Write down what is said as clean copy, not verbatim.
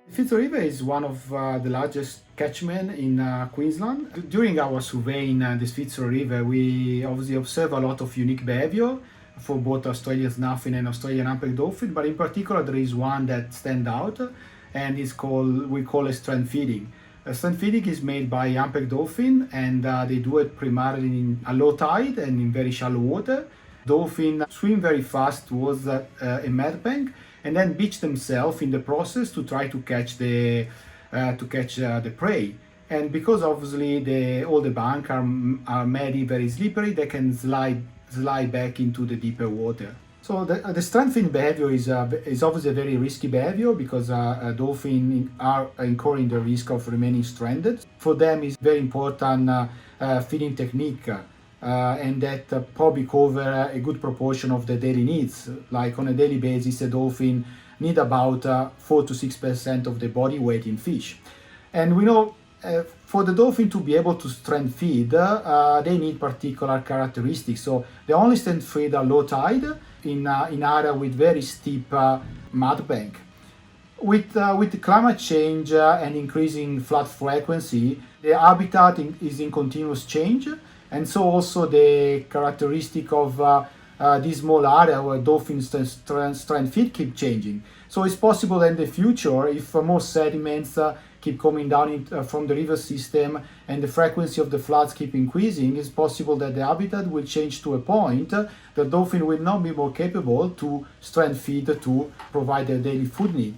Fitzroy River is one of the largest catchments in Queensland. During our survey in this Fitzroy River, we obviously observe a lot of unique behavior for both Australian snuffin and Australian humpback dolphin, but in particular there is one that stands out, and we call it strand feeding. Strand feeding is made by humpback dolphin, and they do it primarily in a low tide and in very shallow water. Dolphins swim very fast towards a mud bank and then beach themselves in the process to try to catch the prey. And because obviously all the bank are muddy, very slippery, they can slide back into the deeper water. So the strand feeding behavior is obviously a very risky behavior because dolphins are incurring the risk of remaining stranded. For them, it's very important feeding technique. And that probably cover a good proportion of the daily needs. Like on a daily basis, a dolphin need about 4 to 6% of the body weight in fish. And we know for the dolphin to be able to strand feed, they need particular characteristics. So they only strand feed at low tide in area with very steep mud bank. With the climate change and increasing flood frequency, the habitat is in continuous change. And so also the characteristic of this small area where dolphins strand feed keep changing. So it's possible that in the future, if more sediments keep coming down from the river system and the frequency of the floods keep increasing, it's possible that the habitat will change to a point that dolphin will not be more capable to strand feed to provide their daily food need.